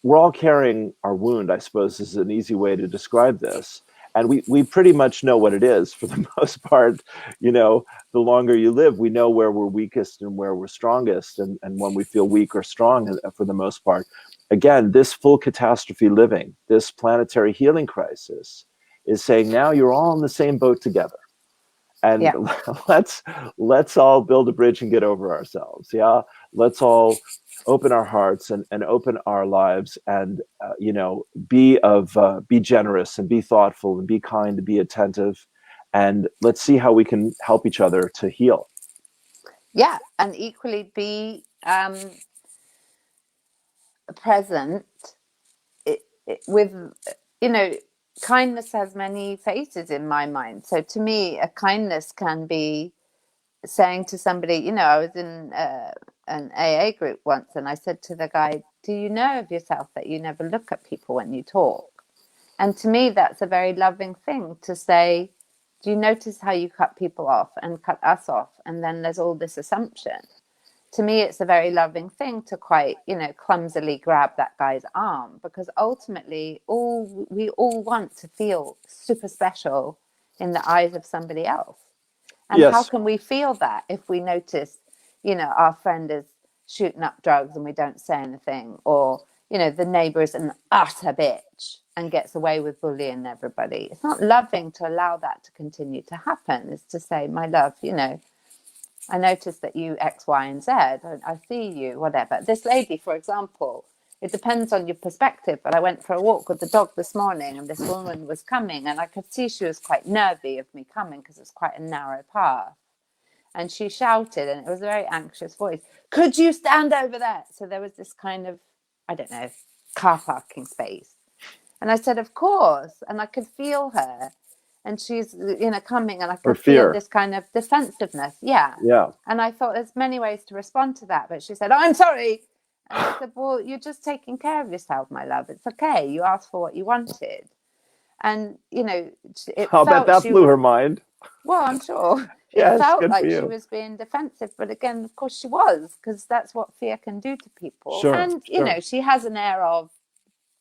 we're all carrying our wound, I suppose, is an easy way to describe this. And we pretty much know what it is for the most part. The longer you live, we know where we're weakest and where we're strongest. And when we feel weak or strong, for the most part, again, this full catastrophe living, this planetary healing crisis is saying, now you're all in the same boat together. And Yeah. let's all build a bridge and get over ourselves. Yeah. Let's all open our hearts and open our lives and, be generous and be thoughtful and be kind and be attentive. And let's see how we can help each other to heal. Yeah. And equally be present with, kindness has many faces in my mind. So to me, a kindness can be saying to somebody, I was in an AA group once, and I said to the guy, do you know of yourself that you never look at people when you talk? And to me, that's a very loving thing to say. Do you notice how you cut people off and cut us off? And then there's all this assumption. To me, it's a very loving thing to quite, clumsily grab that guy's arm, because ultimately we all want to feel super special in the eyes of somebody else. And Yes. How can we feel that if we notice, our friend is shooting up drugs and we don't say anything, or, the neighbor is an utter bitch and gets away with bullying everybody? It's not loving to allow that to continue to happen. It's to say, my love, I noticed that you X, Y, and Z. I see you, whatever. This lady, for example, it depends on your perspective, but I went for a walk with the dog this morning and this woman was coming, and I could see she was quite nervy of me coming because it's quite a narrow path. And she shouted, and it was a very anxious voice, could you stand over there? So there was this kind of, I don't know, car parking space. And I said, of course. And I could feel her. And she's, coming, and I could feel this kind of defensiveness. Yeah. Yeah. And I thought there's many ways to respond to that. But she said, oh, I'm sorry. And I said, well, you're just taking care of yourself, my love. It's okay. You asked for what you wanted. And, I'll bet that blew her mind. Well, I'm sure. Yes, It felt good like for she you. was being defensive. But again, of course she was, because that's what fear can do to people. Sure, And, sure. she has an air of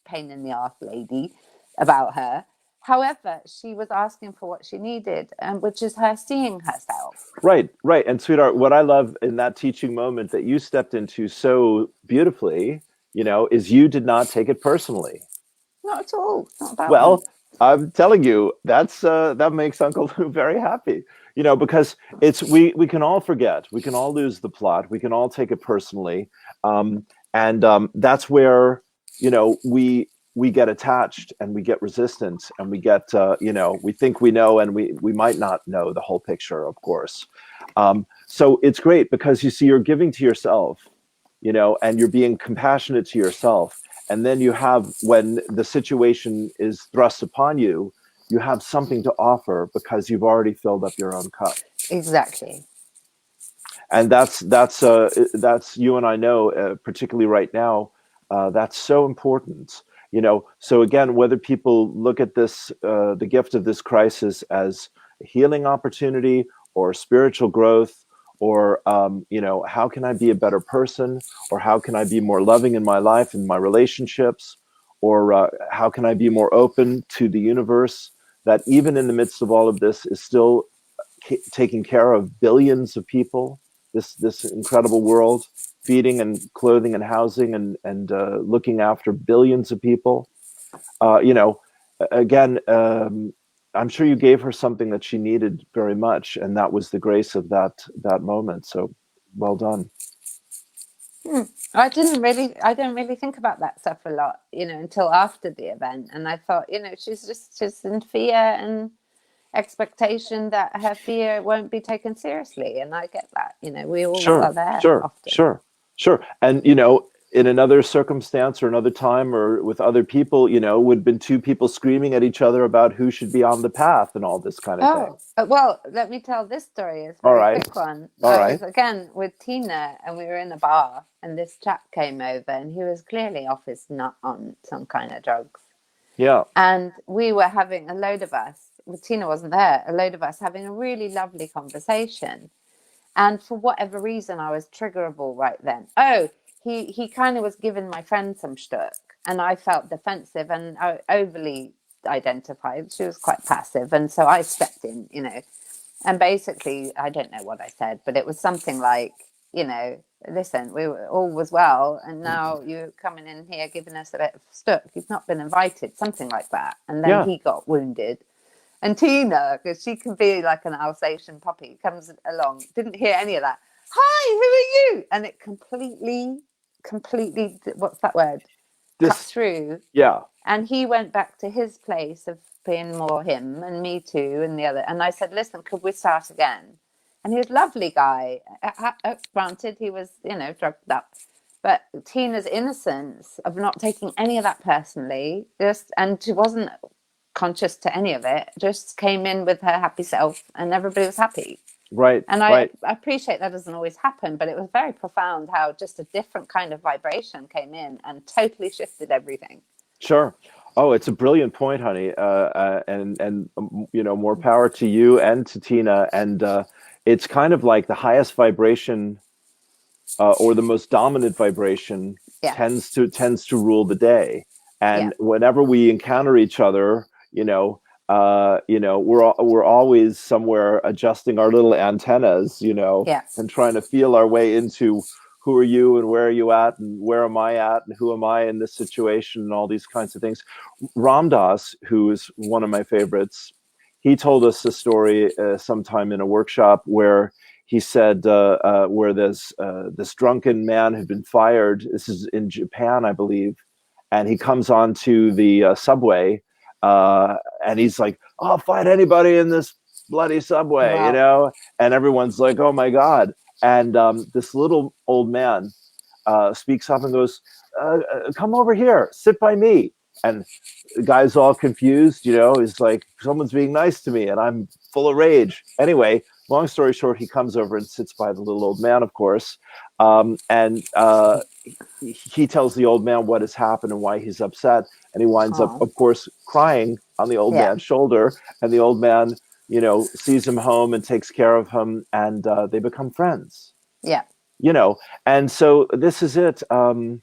pain in the arse lady about her. However, she was asking for what she needed, which is her seeing herself. Right. And sweetheart, what I love in that teaching moment that you stepped into so beautifully, is you did not take it personally. Not at all. Not about Well, me. I'm telling you, that makes Uncle Lou very happy. Because we can all forget, we can all lose the plot, we can all take it personally, and that's where we get attached and we get resistant and we get we think we know, and we might not know the whole picture, of course. So it's great because you see, you're giving to yourself, and you're being compassionate to yourself. And then you have, when the situation is thrust upon you, you have something to offer because you've already filled up your own cup. Exactly. And that's you and I know, particularly right now, that's so important. So again, whether people look at this, the gift of this crisis as a healing opportunity or spiritual growth, or, how can I be a better person, or how can I be more loving in my life and my relationships, or how can I be more open to the universe that even in the midst of all of this is still taking care of billions of people, this incredible world, feeding and clothing and housing and looking after billions of people. Again, I'm sure you gave her something that she needed very much, and that was the grace of that moment. So, well done. I don't really think about that stuff a lot, until after the event. And I thought, she's in fear and expectation that her fear won't be taken seriously. And I get that, we all Sure, are there sure, often. sure. And, in another circumstance or another time or with other people, would have been two people screaming at each other about who should be on the path and all this kind of thing. Well, let me tell this story. It's a All very right. quick one. All I right. was again with Tina, and we were in a bar, and this chap came over, and he was clearly off his nut on some kind of drugs. Yeah. And we were having a load of us, well, Tina wasn't there, a load of us having a really lovely conversation. And for whatever reason, I was triggerable right then. Oh, he kind of was giving my friend some shtuck, and I felt defensive and overly identified. She was quite passive, and so I stepped in, and basically, I don't know what I said, but it was something like, listen, all was well, and now you're coming in here giving us a bit of stuck. You've not been invited, something like that. And then he got wounded. And Tina, because she can be like an Alsatian puppy, comes along, didn't hear any of that. Hi, who are you? And it completely, what's that word? Cut through. Yeah. And he went back to his place of being more him, and me too, and the other. And I said, listen, could we start again? And he was a lovely guy. Granted, he was, drugged up. But Tina's innocence of not taking any of that personally, and she wasn't conscious to any of it, just came in with her happy self, and everybody was happy. Right. And I appreciate that doesn't always happen, but it was very profound how just a different kind of vibration came in and totally shifted everything. Sure. Oh, it's a brilliant point, honey. And more power to you and to Tina. And it's kind of like the highest vibration or the most dominant vibration tends to rule the day. And whenever we encounter each other, we're always somewhere adjusting our little antennas, and trying to feel our way into who are you and where are you at and where am I at and who am I in this situation and all these kinds of things. Ram Dass, who is one of my favorites, he told us a story sometime in a workshop where he said where there's this drunken man who'd been fired. This is in Japan, I believe. And he comes onto the subway and he's like, I'll fight anybody in this bloody subway, and everyone's like, oh my God. And this little old man speaks up and goes, come over here, sit by me. And the guy's all confused, he's like, someone's being nice to me and I'm full of rage. Anyway, long story short, he comes over and sits by the little old man, of course. And he tells the old man what has happened and why he's upset. And he winds up, of course, crying on the old man's shoulder. And the old man, sees him home and takes care of him, and they become friends. Yeah. And so this is it. And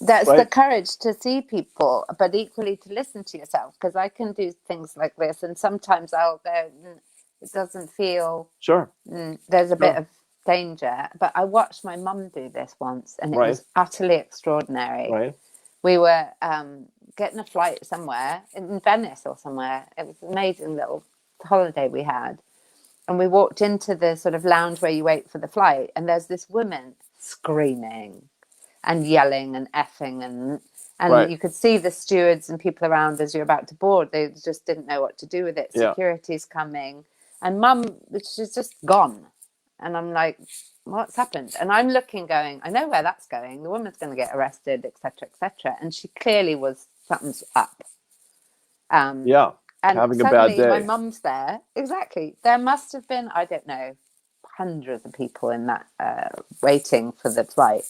that's the courage to see people, but equally to listen to yourself, because I can do things like this, and sometimes I'll go, it doesn't feel there's a bit of danger. But I watched my mum do this once, and it was utterly extraordinary. We were getting a flight somewhere in Venice or somewhere. It was an amazing little holiday we had. And we walked into the sort of lounge where you wait for the flight, and there's this woman screaming and yelling and effing, and you could see the stewards and people around as you're about to board. They just didn't know what to do with it. Security's coming, and Mum, she's just gone. And I'm like, what's happened? And I'm looking, going, I know where that's going. The woman's going to get arrested, etc., etc. And she clearly was, something's up. And having a suddenly bad day. my mum's there. Exactly. There must have been, I don't know, hundreds of people in that waiting for the flight.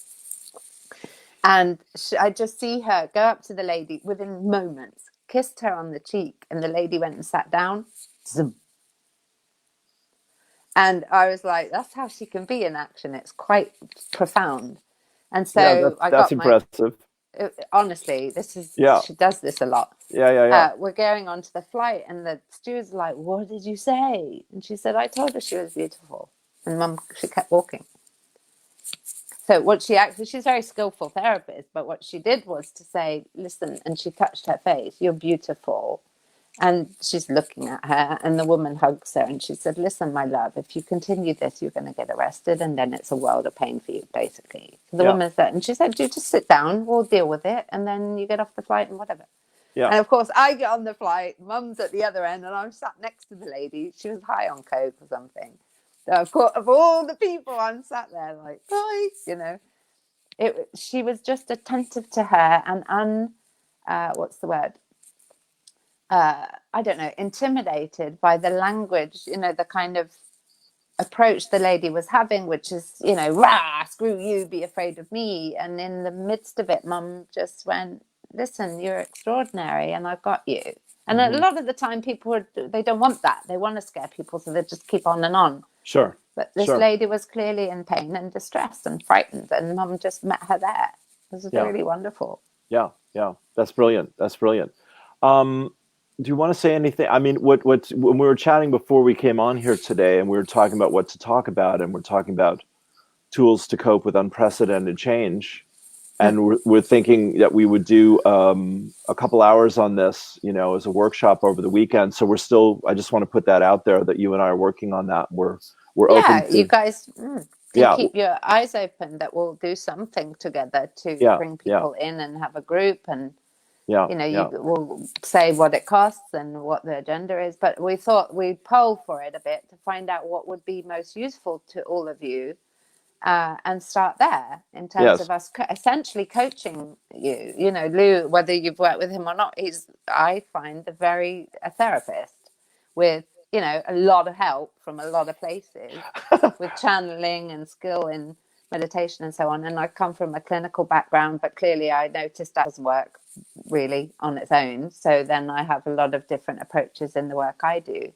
And I just see her go up to the lady within moments, kissed her on the cheek, and the lady went and sat down. Zoom. And I was like, that's how she can be in action. It's quite profound. And Yeah, so I that's got my, impressive. honestly, this is, Yeah, she does this a lot. yeah. We're going on to the flight, and the steward's like, what did you say? And she said, I told her she was beautiful. And Mum, she kept walking. So what she actually, she's a very skillful therapist, but what she did was to say, listen, and she touched her face, you're beautiful. And she's looking at her, and the woman hugs her, and she said, listen, my love, if you continue this, you're going to get arrested, and then it's a world of pain for you, basically. So the woman said, and she said, you just sit down, we'll deal with it, and then you get off the flight and whatever. Yeah. And of course, I get on the flight, Mum's at the other end, and I'm sat next to the lady. She was high on coke or something. So of course, of all the people, I'm sat there like, bye, you know. She was just attentive to her and what's the word? I don't know, intimidated by the language, you know, the kind of approach the lady was having, which is, you know, rah, screw you, be afraid of me. And in the midst of it, Mum just went, listen, you're extraordinary and I've got you. And a lot of the time they don't want that. They want to scare people, so they just keep on and on. Sure. But this lady was clearly in pain and distressed and frightened, and Mum just met her there. This is really wonderful. Yeah. That's brilliant. Do you want to say anything? I mean, what when we were chatting before we came on here today, and we were talking about what to talk about, and we're talking about tools to cope with unprecedented change, and we're thinking that we would do a couple hours on this, you know, as a workshop over the weekend. So I just want to put that out there that you and I are working on that. We're open to, you guys do keep your eyes open that we'll do something together to bring people in and have a group, and you know, you will say what it costs and what the agenda is. But we thought we'd poll for it a bit to find out what would be most useful to all of you, and start there in terms of us essentially coaching you. You know, Lou, whether you've worked with him or not, I find, a therapist with, you know, a lot of help from a lot of places with channeling and skill in meditation and so on. And I come from a clinical background, but clearly I noticed that doesn't work really on its own. So then I have a lot of different approaches in the work I do.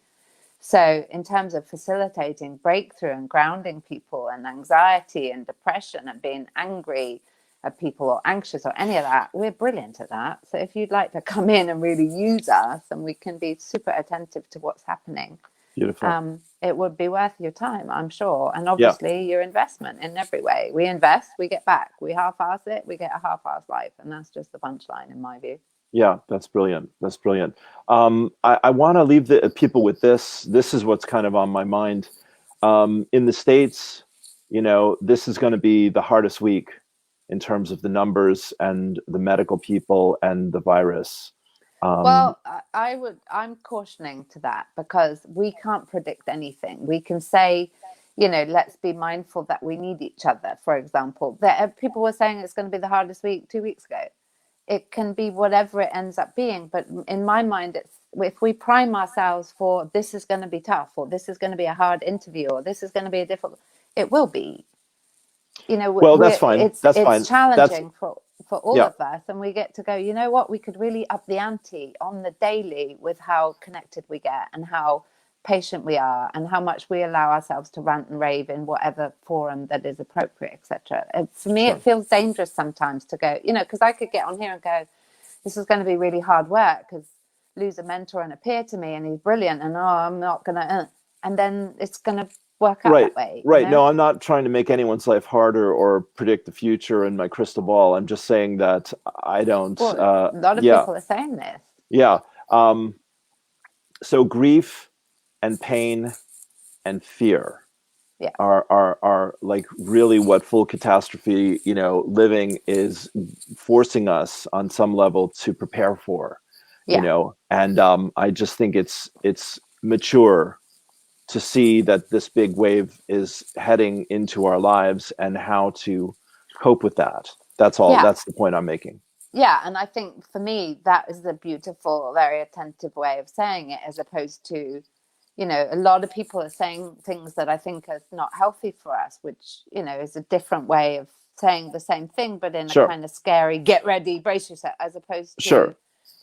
So in terms of facilitating breakthrough and grounding people and anxiety and depression and being angry at people or anxious or any of that, we're brilliant at that. So if you'd like to come in and really use us, and we can be super attentive to what's happening, beautiful. it would be worth your time, I'm sure. And obviously your investment in every way. We invest, we get back. We half-ass it, we get a half-ass life. And that's just the punchline in my view. Yeah, that's brilliant. I want to leave the people with this. This is what's kind of on my mind. In the States, you know, this is going to be the hardest week in terms of the numbers and the medical people and the virus. Well, I'm cautioning to that, because we can't predict anything. We can say, you know, let's be mindful that we need each other. For example, people were saying it's going to be the hardest week 2 weeks ago. It can be whatever it ends up being. But in my mind, it's, if we prime ourselves for this is going to be tough, or this is going to be a hard interview, or this is going to be a difficult, it will be. You know, well, that's fine. It's challenging for all of us, and we get to go, you know what, we could really up the ante on the daily with how connected we get and how patient we are and how much we allow ourselves to rant and rave in whatever forum that is appropriate, etc. For me, it feels dangerous sometimes to go, you know, because I could get on here and go, this is going to be really hard work because Lou's a mentor and a peer to me and he's brilliant, and I'm not going to, and then it's going to work out that way. Right. You know? No, I'm not trying to make anyone's life harder or predict the future in my crystal ball. I'm just saying that I don't. Well, a lot of people are saying this. Yeah. So grief and pain and fear are like really what full catastrophe, you know, living is forcing us on some level to prepare for, you know, and I just think it's mature to see that this big wave is heading into our lives and how to cope with that. That's all. That's the point I'm making. Yeah, and I think for me, that is a beautiful, very attentive way of saying it, as opposed to, you know, a lot of people are saying things that I think are not healthy for us, which, you know, is a different way of saying the same thing, but in a Sure. kind of scary, get ready, brace yourself, as opposed to Sure.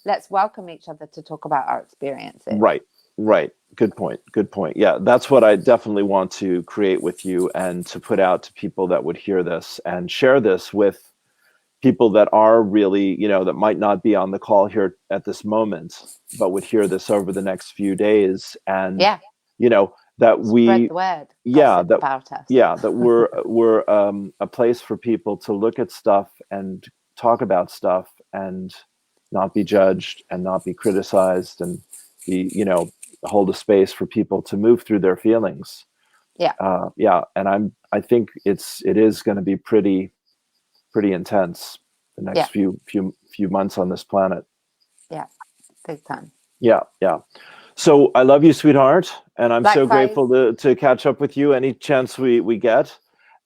let's welcome each other to talk about our experiences. Right. Good point. Yeah, that's what I definitely want to create with you and to put out to people that would hear this and share this with people that are really, that might not be on the call here at this moment, but would hear this over the next few days. And, that we spread the word, gossip about us. That we're a place for people to look at stuff and talk about stuff and not be judged and not be criticized and be, hold a space for people to move through their feelings. And I think it is going to be pretty intense the next few months on this planet. Yeah, big time. Yeah. So I love you, sweetheart, and I'm Likewise. so grateful to catch up with you any chance we get.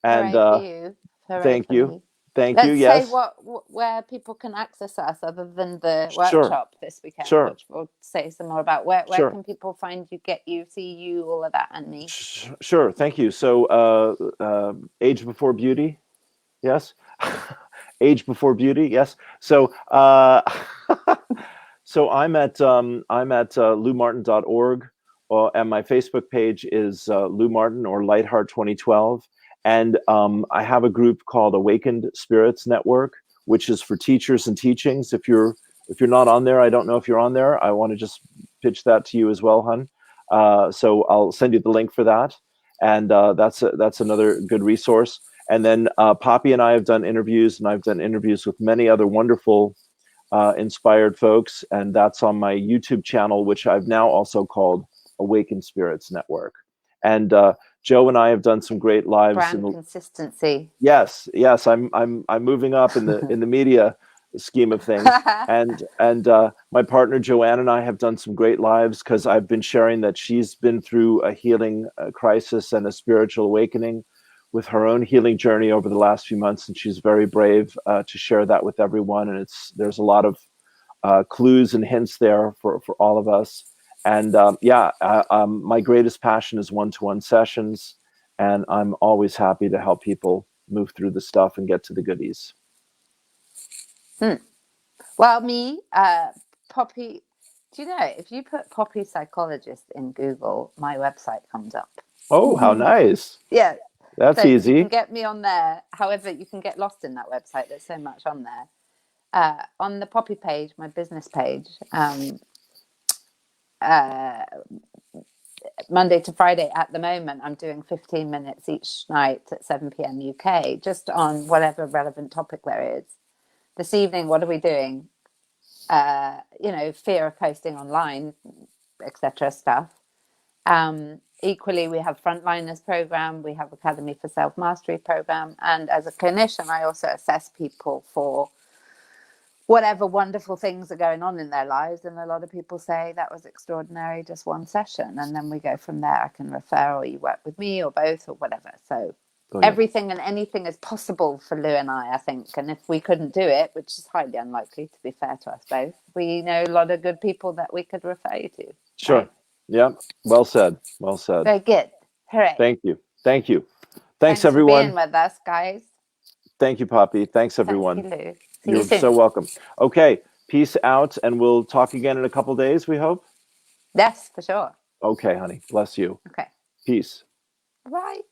And thank you. Let's Yes. say where people can access us other than the workshop this weekend, which we'll say some more about. Where can people find you, get you, see you, all of that, and me? Sure. Thank you. So Age Before Beauty. Yes. Age Before Beauty. Yes. So so I'm at loumartin.org, and my Facebook page is Lou Martin or Lightheart 2012. And I have a group called Awakened Spirits Network, which is for teachers and teachings. If you're not on there, I don't know if you're on there. I want to just pitch that to you as well, hun. So I'll send you the link for that. And that's another good resource. And then Poppy and I have done interviews, and I've done interviews with many other wonderful, inspired folks. And that's on my YouTube channel, which I've now also called Awakened Spirits Network. And Joe and I have done some great lives. Brand consistency. Yes. I'm moving up in the media scheme of things. and my partner Joanne and I have done some great lives because I've been sharing that she's been through a healing crisis and a spiritual awakening with her own healing journey over the last few months, and she's very brave to share that with everyone. And there's a lot of clues and hints there for all of us. And my greatest passion is one-to-one sessions, and I'm always happy to help people move through the stuff and get to the goodies. Well, me, Poppy, do you know, if you put Poppy Psychologist in Google, my website comes up. Oh, how nice. Yeah. That's easy. You can get me on there. However, you can get lost in that website. There's so much on there. On the Poppy page, my business page, Monday to Friday at the moment, I'm doing 15 minutes each night at 7 p.m. UK, just on whatever relevant topic there is. This evening, what are we doing? Fear of posting online, etc. stuff. Equally, we have Frontliners program, we have Academy for Self-Mastery program, and as a clinician, I also assess people for whatever wonderful things are going on in their lives. And a lot of people say that was extraordinary, just one session, and then we go from there. I can refer, or you work with me, or both, or whatever. So everything and anything is possible for Lou and I think. And if we couldn't do it, which is highly unlikely, to be fair to us both, we know a lot of good people that we could refer you to. Sure. Right? Yeah. Well said. Very good. Hooray. Thank you. Thanks everyone. For being with us, guys. Thank you, Poppy. Thanks, everyone. Thank you, Lou. You're you so welcome. Okay. Peace out, and we'll talk again in a couple days, we hope. Yes, for sure. Okay, honey. Bless you. Okay. Peace. Bye.